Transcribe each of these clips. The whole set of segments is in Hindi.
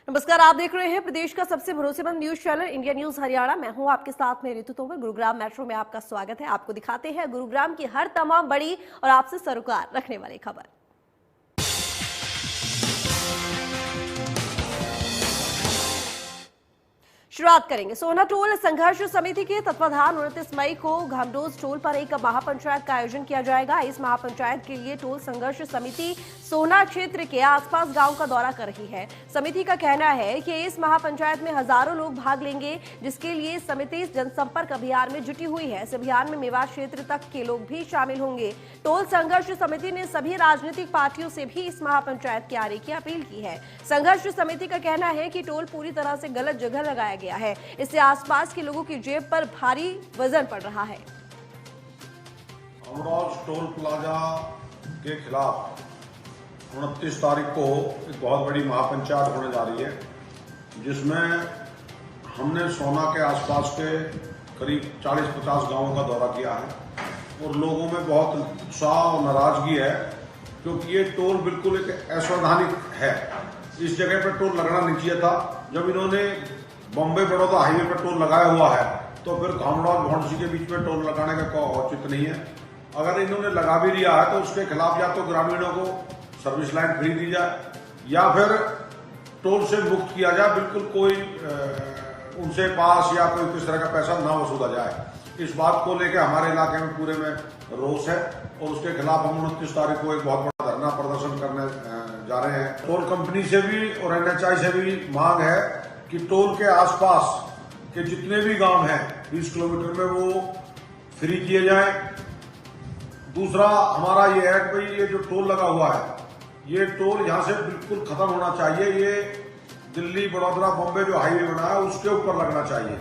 नमस्कार, आप देख रहे हैं प्रदेश का सबसे भरोसेमंद news channel India news Haryana. मैं हूं आपके साथ में ऋतु तोमर। गुरुग्राम मेट्रो में आपका स्वागत है। आपको दिखाते हैं गुरुग्राम की हर तमाम बड़ी और आपसे सरोकार रखने वाली खबर। शुरुआत करेंगे सोना टोल संघर्ष समिति के तत्वाधान 29 मई को घामडोज टोल पर एक महापंचायत का आयोजन किया जाएगा। इस महापंचायत के लिए टोल संघर्ष समिति सोना क्षेत्र के आसपास गांव का दौरा कर रही है। समिति का कहना है कि इस महापंचायत में हजारों लोग भाग लेंगे, जिसके लिए समिति जनसंपर्क अभियान में जुटी हुई है। इस अभियान में मेवात क्षेत्र तक के लोग भी शामिल होंगे। टोल संघर्ष समिति ने सभी राजनीतिक पार्टियों से भी इस महापंचायत के आने की अपील की है। संघर्ष समिति का कहना है कि टोल पूरी तरह से गलत जगह लगाया गया है। इससे आसपास के लोगों की जेब पर भारी वजन पड़ रहा है। टोल प्लाजा के खिलाफ 29 तारीख को एक बहुत बड़ी महापंचायत होने जा रही है, जिसमें हमने सोना के आसपास के करीब 40-50 गांवों का दौरा किया है और लोगों में बहुत उत्साह और नाराजगी है, क्योंकि ये टोल बिल्कुल एक असंवैधानिक है। इस जगह पर टोल लगना नहीं चाहिए था। जब इन्होंने बॉम्बे बड़ौदा हाईवे पर टोल लगाया हुआ है, तो फिर घामडौल भौंडसी के बीच में टोल लगाने का कोई औचित्य नहीं है। अगर इन्होंने लगा भी लिया है तो उसके खिलाफ या तो ग्रामीणों को सर्विस लाइन फ्री दी जाए या फिर टोल से मुक्त किया जाए। बिल्कुल कोई उनसे पास या कोई किस तरह का पैसा ना वसूला जाए। इस बात को लेकर हमारे इलाके में पूरे में रोष है और उसके खिलाफ हम 29 तारीख को एक बहुत बड़ा धरना प्रदर्शन करने जा रहे हैं। टोल कंपनी से भी और NHI से भी मांग है कि टोल के आसपास के जितने भी गांव हैं 20 किलोमीटर में वो फ्री किए जाएं। दूसरा हमारा ये है कि भाई ये जो टोल लगा हुआ है, ये टोल यहाँ से बिल्कुल खत्म होना चाहिए। ये दिल्ली बड़ौदा बॉम्बे जो हाईवे बना है उसके ऊपर लगना चाहिए।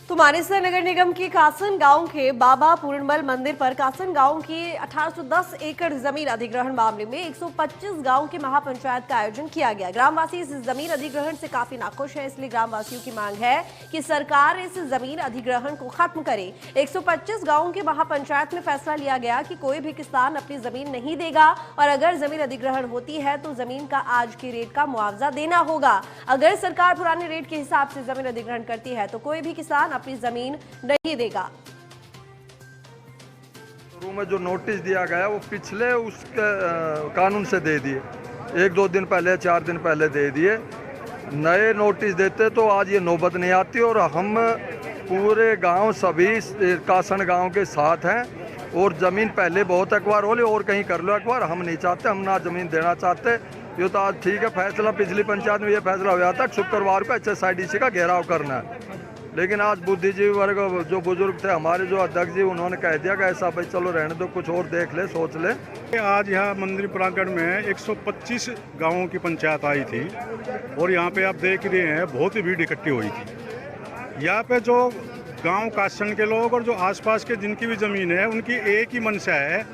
तो मानेसर नगर निगम की कासन गांव के बाबा पूर्णमल मंदिर पर कासन गांव की 1810 एकड़ जमीन अधिग्रहण मामले में 125 गांव की महापंचायत का आयोजन किया गया। ग्रामवासी इस जमीन अधिग्रहण से काफी नाखुश हैं, इसलिए ग्रामवासियों की मांग है कि सरकार इस जमीन अधिग्रहण को खत्म करे। 125 गांवों की महापंचायत में फैसला लिया गया कि कोई भी किसान अपनी जमीन नहीं देगा और अगर जमीन अधिग्रहण होती है तो जमीन का आज के रेट का मुआवजा देना होगा। अगर सरकार पुराने रेट के हिसाब से जमीन अधिग्रहण करती है तो कोई भी किसान अपनी जमीन नहीं देगा। शुरू में जो नोटिस दिया गया वो पिछले उसके कानून से दे दिए, 1-2 दिन पहले 4 दिन पहले दे दिए। नए नोटिस देते तो आज ये नौबत नहीं आती और हम पूरे गांव सभी कासन गांव के साथ हैं और ज़मीन पहले बहुत अखबार हो ले और कहीं कर लो अखबार। हम नहीं चाहते, हम ना ज़मीन देना चाहते। ये तो आज ठीक है, फैसला पिछली पंचायत में ये फैसला हुआ था शुक्रवार को HSIDC का घेराव करना है, लेकिन आज बुद्धिजीवी वर्ग जो बुजुर्ग थे हमारे, जो अध्यक्ष जी, उन्होंने कह दिया कि ऐसा भाई चलो रहने दो, कुछ और देख ले, सोच ले। आज यहाँ मंदिर प्रांगण में 125 गांवों की पंचायत आई थी और यहाँ पे आप देख रहे हैं बहुत ही भीड़ इकट्ठी हुई थी। यहाँ पे जो गांव कासन के लोग और जो आसपास के जिनकी भी ज़मीन है, उनकी एक ही मंशा है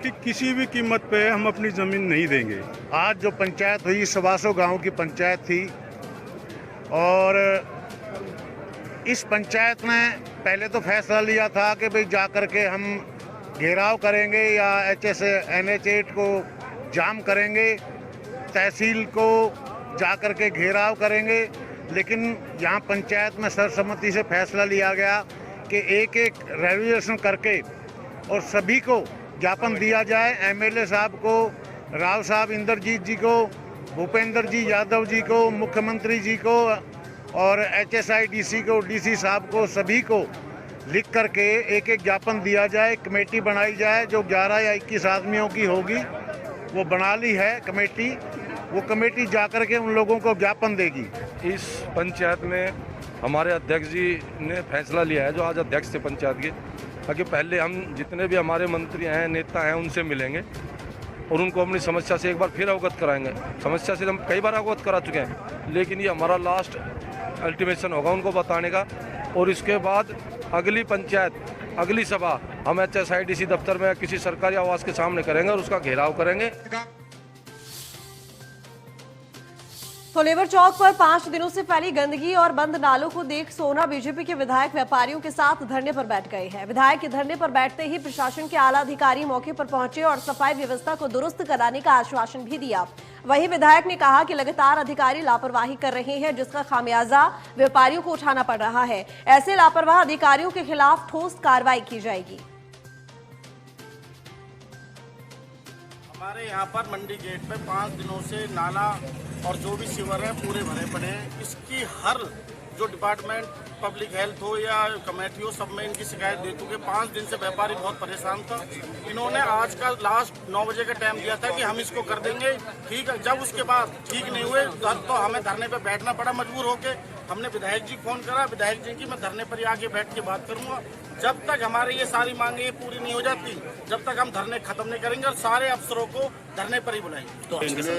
कि किसी भी कीमत पे हम अपनी ज़मीन नहीं देंगे। आज जो पंचायत हुई 125 गाँव की पंचायत थी और इस पंचायत ने पहले तो फैसला लिया था कि भाई जा कर के हम घेराव करेंगे या NH8 को जाम करेंगे, तहसील को जा कर के घेराव करेंगे। लेकिन यहाँ पंचायत में सर्वसम्मति से फैसला लिया गया कि एक रेजोल्यूशन करके और सभी को ज्ञापन दिया जाए। MLA साहब को, राव साहब इंद्रजीत जी को, भूपेंद्र जी यादव जी को, मुख्यमंत्री जी को और HSIDC को, DC साहब को, सभी को लिख करके एक ज्ञापन दिया जाए। कमेटी बनाई जाए जो 11 या 21 आदमियों की होगी, वो बना ली है कमेटी। वो कमेटी जा कर के उन लोगों को ज्ञापन देगी। इस पंचायत में हमारे अध्यक्ष जी ने फैसला लिया है, जो आज अध्यक्ष थे पंचायत के, ताकि पहले हम जितने भी हमारे मंत्री हैं, नेता हैं, उनसे मिलेंगे और उनको अपनी समस्या से एक बार फिर अवगत कराएंगे। समस्या से हम कई बार अवगत करा चुके हैं, लेकिन ये हमारा लास्ट अल्टीमेशन होगा उनको बताने का। और इसके बाद अगली पंचायत, अगली सभा हम HSIDC दफ्तर में किसी सरकारी आवास के सामने करेंगे और उसका घेराव करेंगे। तो लेबर चौक पर 5 दिनों से फैली गंदगी और बंद नालों को देख सोना बीजेपी के विधायक व्यापारियों के साथ धरने पर बैठ गए हैं। विधायक के धरने पर बैठते ही प्रशासन के आला अधिकारी मौके पर पहुंचे और सफाई व्यवस्था को दुरुस्त कराने का आश्वासन भी दिया। वहीं विधायक ने कहा कि लगातार अधिकारी लापरवाही कर रहे हैं, जिसका खामियाजा व्यापारियों को उठाना पड़ रहा है। ऐसे लापरवाह अधिकारियों के खिलाफ ठोस कार्रवाई की जाएगी। हमारे यहाँ पर मंडी गेट पे 5 दिनों से नाला और जो भी सीवर है पूरे भरे पड़े हैं। इसकी हर जो डिपार्टमेंट पब्लिक हेल्थ हो या कमेटी हो, सब में इनकी शिकायत दे चुके। 5 दिन से व्यापारी बहुत परेशान था। इन्होंने आज का लास्ट 9 बजे का टाइम दिया था कि हम इसको कर देंगे ठीक है। जब उसके बाद ठीक नहीं हुए तो हमें धरने पे बैठना पड़ा मजबूर होके। हमने विधायक जी फोन करा, विधायक जी की मैं धरने पर ही आके बैठ के बात करूंगा। जब तक हमारी ये सारी मांगे पूरी नहीं हो जाती, जब तक हम धरने खत्म नहीं करेंगे और सारे अफसरों को धरने पर ही बुलाएंगे। तो पिछले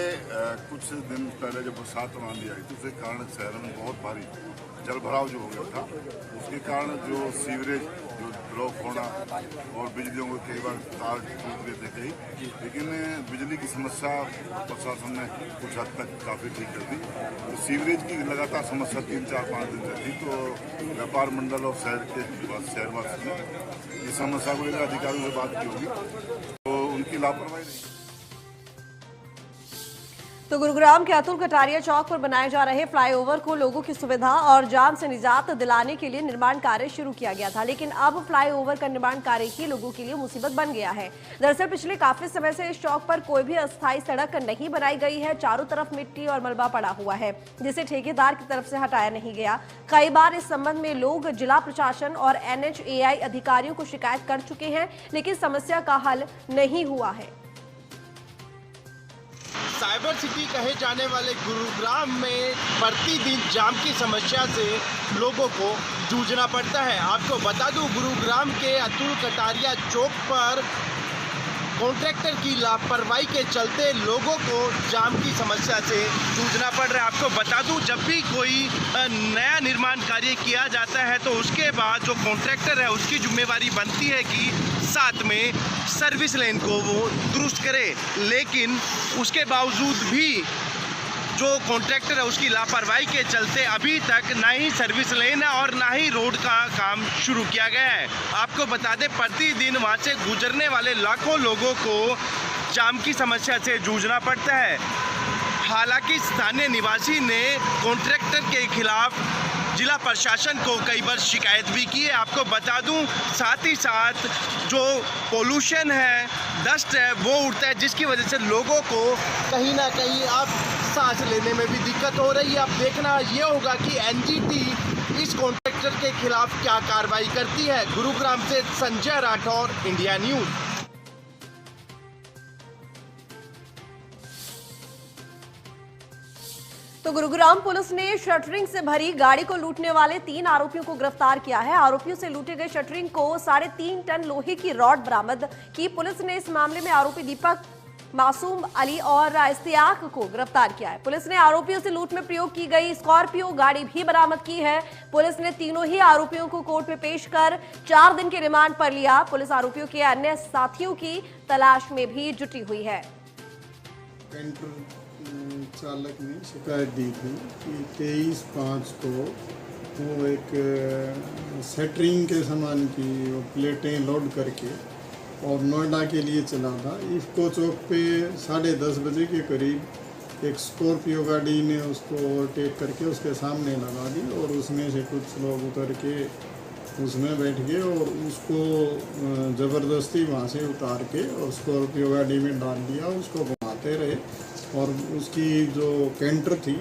कुछ दिन पहले जब बरसात आंधी आई तो उसके कारण शहर में बहुत भारी जल भराव जो हो गया था, उसके कारण जो सीवरेज जो ब्लॉक होना और बिजलियों को कई बार तार टूट गए थे कई, लेकिन बिजली की समस्या प्रशासन ने कुछ हद तक काफ़ी ठीक कर दी। तो सीवरेज की लगातार समस्या 3-4-5 दिन से थी, तो व्यापार मंडल और शहरवासी ने इस समस्या को लेकर अधिकारियों से बात की होगी, तो उनकी लापरवाही नहीं। तो गुरुग्राम के अतुल कटारिया चौक पर बनाए जा रहे फ्लाईओवर को लोगों की सुविधा और जाम से निजात दिलाने के लिए निर्माण कार्य शुरू किया गया था, लेकिन अब फ्लाईओवर का निर्माण कार्य ही लोगों के लिए मुसीबत बन गया है। दरअसल पिछले काफी समय से इस चौक पर कोई भी अस्थायी सड़क नहीं बनाई गई है। चारों तरफ मिट्टी और मलबा पड़ा हुआ है, जिसे ठेकेदार की तरफ से हटाया नहीं गया। कई बार इस संबंध में लोग जिला प्रशासन और NHAI अधिकारियों को शिकायत कर चुके हैं, लेकिन समस्या का हल नहीं हुआ है। साइबर सिटी कहे जाने वाले गुरुग्राम में प्रतिदिन जाम की समस्या से लोगों को जूझना पड़ता है। आपको बता दूं, गुरुग्राम के अतुल कटारिया चौक पर कॉन्ट्रैक्टर की लापरवाही के चलते लोगों को जाम की समस्या से जूझना पड़ रहा है। आपको बता दूं, जब भी कोई नया निर्माण कार्य किया जाता है तो उसके बाद जो कॉन्ट्रैक्टर है उसकी जिम्मेवारी बनती है कि साथ में सर्विस लेन को वो दुरुस्त करे, लेकिन उसके बावजूद भी जो कॉन्ट्रैक्टर है उसकी लापरवाही के चलते अभी तक ना ही सर्विस लेन है और ना ही रोड का काम शुरू किया गया है। आपको बता दें, प्रतिदिन वहां से गुजरने वाले लाखों लोगों को जाम की समस्या से जूझना पड़ता है। हालांकि स्थानीय निवासी ने कॉन्ट्रैक्टर के खिलाफ जिला प्रशासन को कई बार शिकायत भी की है। आपको बता दूं, साथ ही साथ जो पोल्यूशन है, डस्ट है, वो उड़ता है, जिसकी वजह से लोगों को कहीं ना कहीं अब सांस लेने में भी दिक्कत हो रही है। अब देखना ये होगा कि NGT इस कॉन्ट्रैक्टर के खिलाफ क्या कार्रवाई करती है। गुरुग्राम से संजय राठौर, इंडिया न्यूज। तो गुरुग्राम पुलिस ने शटरिंग से भरी गाड़ी को लूटने वाले 3 आरोपियों को गिरफ्तार किया है। आरोपियों से लूटे गए शटरिंग को 3.5 टन लोहे की रॉड बरामद की। पुलिस ने इस मामले में आरोपी दीपक, मासूम अली और इस्तियाक को गिरफ्तार किया है। पुलिस ने आरोपियों से लूट में प्रयोग की गई स्कॉर्पियो गाड़ी भी बरामद की है। पुलिस ने तीनों ही आरोपियों को कोर्ट में पेश कर 4 दिन के रिमांड पर लिया। पुलिस आरोपियों के अन्य साथियों की तलाश में भी जुटी हुई है। चालक ने शिकायत दी थी कि 23/5 को वो एक सेटरिंग के सामान की वो प्लेटें लोड करके और नोएडा के लिए चला था। इफको चौक पे 10:30 बजे के करीब एक स्कॉर्पियो गाड़ी ने उसको ओवरटेक करके उसके सामने लगा दी और उसमें से कुछ लोग उतर के उसमें बैठ गए और उसको ज़बरदस्ती वहाँ से उतार के और स्कॉर्पियो गाड़ी में डाल दिया। उसको घुमाते रहे और उसकी जो कैंटर थी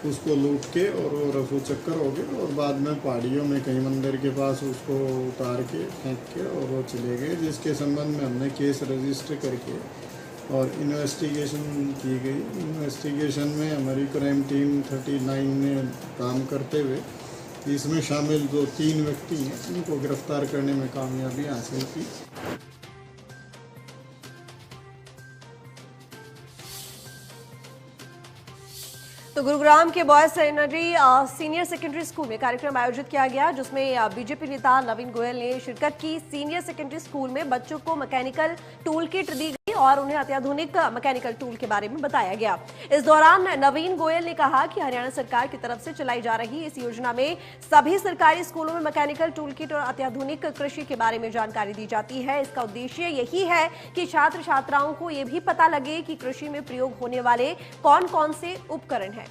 उसको लूट के और वो रफू चक्कर हो गए और बाद में पहाड़ियों में कहीं मंदिर के पास उसको उतार के फेंक के और वो चले गए, जिसके संबंध में हमने केस रजिस्टर करके और इन्वेस्टिगेशन की गई। इन्वेस्टिगेशन में हमारी क्राइम टीम 39 ने काम करते हुए इसमें शामिल जो 3 व्यक्ति हैं उनको गिरफ्तार करने में कामयाबी हासिल की। तो तो गुरुग्राम के boys secondary senior secondary school में कार्यक्रम आयोजित किया गया, जिसमें बीजेपी नेता नवीन गोयल ने शिरकत की। सीनियर सेकेंडरी स्कूल में बच्चों को मैकेनिकल टूल किट दी गई और उन्हें अत्याधुनिक मैकेनिकल टूल के बारे में बताया गया। इस दौरान नवीन गोयल ने कहा कि हरियाणा सरकार की तरफ से चलाई जा रही इस योजना में सभी सरकारी स्कूलों में मैकेनिकल टूल किट और अत्याधुनिक कृषि के बारे में जानकारी दी जाती है। इसका उद्देश्य यही है कि छात्र छात्राओं को ये भी पता लगे कि कृषि में प्रयोग होने वाले कौन कौन से उपकरण हैं।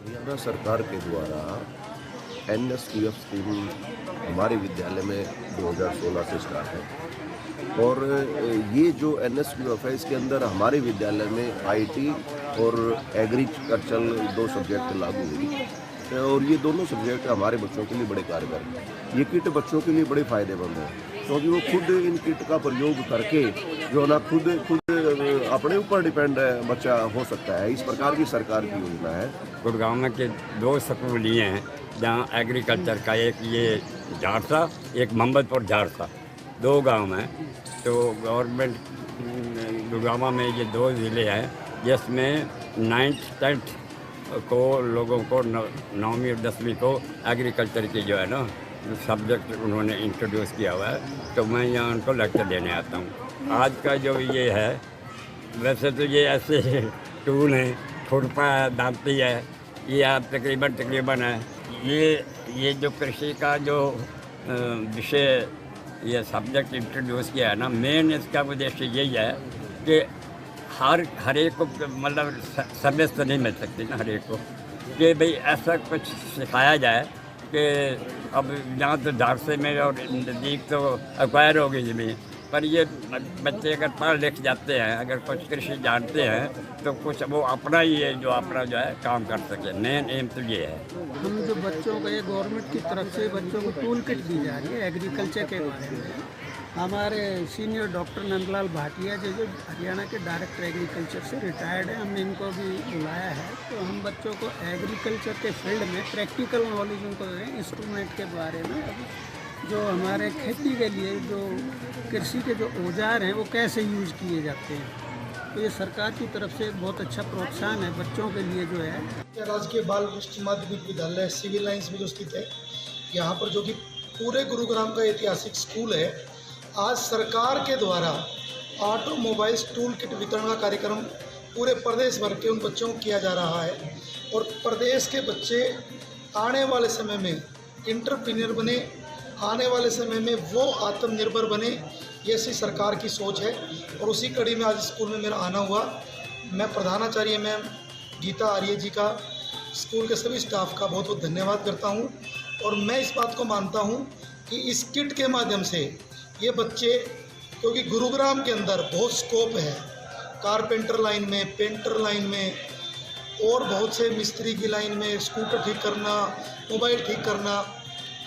हरियाणा सरकार के द्वारा NSQF स्कीम हमारे विद्यालय में 2016 से स्टार्ट है और ये जो NSQF है इसके अंदर हमारे विद्यालय में IT और एग्रीकल्चरल 2 सब्जेक्ट लागू हुई और ये दोनों सब्जेक्ट हमारे बच्चों के लिए बड़े कारगर हैं। ये किट बच्चों के लिए बड़े फ़ायदेमंद है क्योंकि वो खुद इन किट का प्रयोग करके जो ना खुद अपने ऊपर डिपेंड बच्चा हो सकता है। इस प्रकार की सरकार की योजना है। गुड़गांव में के 2 स्कूल ये हैं जहाँ एग्रीकल्चर का, एक ये झारसा, एक मोहम्मदपुर झारसा, 2 गांव हैं। तो गवर्नमेंट गुड़गांव में ये 2 ज़िले हैं जिसमें 9th 10th को लोगों को 9वीं और 10वीं को एग्रीकल्चर की जो है ना सब्जेक्ट उन्होंने इंट्रोड्यूस किया हुआ है। तो मैं यहाँ उनको लेक्चर देने आता हूँ। आज का जो ये है, वैसे तो ये ऐसे टूल हैं, खुरपा है, दांती है, ये आप तकरीबन है। ये जो कृषि का जो विषय ये सब्जेक्ट इंट्रोड्यूस किया है ना, मेन इसका उद्देश्य यही है कि हर एक को मतलब समय तो नहीं मिल सकती ना हर एक को, कि भाई ऐसा कुछ सिखाया जाए कि अब यहाँ तो झारसे में और नज़दीक तो एक्वायर होगी ज़मीन, पर ये बच्चे अगर पढ़ लिख जाते हैं, अगर कुछ कृषि जानते हैं तो कुछ वो अपना ही है जो है काम कर सके। मेन एम तो ये है। हम जो बच्चों को, ये गवर्नमेंट की तरफ से बच्चों को टूल किट दी जा रही है एग्रीकल्चर के बारे में। हमारे सीनियर डॉक्टर नंदलाल भाटिया जो हरियाणा के डायरेक्टर एग्रीकल्चर से रिटायर्ड है, हमने इनको भी बुलाया है। तो हम बच्चों को एग्रीकल्चर के फील्ड में प्रैक्टिकल नॉलेज उनको दें इंस्ट्रूमेंट के बारे में, जो हमारे खेती के लिए जो कृषि के जो औजार हैं वो कैसे यूज़ किए जाते हैं। तो ये सरकार की तरफ से बहुत अच्छा प्रोत्साहन है बच्चों के लिए जो है। राजकीय बाल वरिष्ठ माध्यमिक विद्यालय सिविल लाइंस में जो स्थित है, यहाँ पर जो कि पूरे गुरुग्राम का ऐतिहासिक स्कूल है, आज सरकार के द्वारा ऑटोमोबाइल्स टूल किट वितरण का कार्यक्रम पूरे प्रदेश भर के उन बच्चों को किया जा रहा है और प्रदेश के बच्चे आने वाले समय में एंटरप्रेन्योर बने, आने वाले समय में वो आत्मनिर्भर बने, ये ऐसी सरकार की सोच है। और उसी कड़ी में आज स्कूल में मेरा आना हुआ। मैं प्रधानाचार्य मैम गीता आर्य जी का, स्कूल के सभी स्टाफ का बहुत बहुत धन्यवाद करता हूँ। और मैं इस बात को मानता हूँ कि इस किट के माध्यम से ये बच्चे, क्योंकि गुरुग्राम के अंदर बहुत स्कोप है, कारपेंटर लाइन में, पेंटर लाइन में और बहुत से मिस्त्री की लाइन में, स्कूटर ठीक करना, मोबाइल ठीक करना,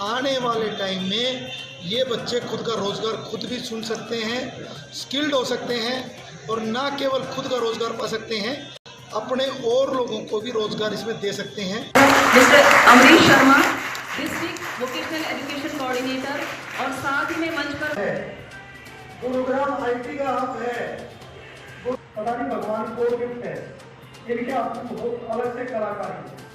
आने वाले टाइम में ये बच्चे खुद का रोज़गार खुद भी चुन सकते हैं, स्किल्ड हो सकते हैं और ना केवल खुद का रोज़गार पा सकते हैं, अपने और लोगों को भी रोज़गार इसमें दे सकते हैं। Mister Amrish Sharma, district vocational education coordinator, और साथ ही में मंच पर गुरुग्राम IT का हक है, पता नहीं भगवान को गिफ्ट है, इनके हाथ में बहुत अलग से कलाकारी है।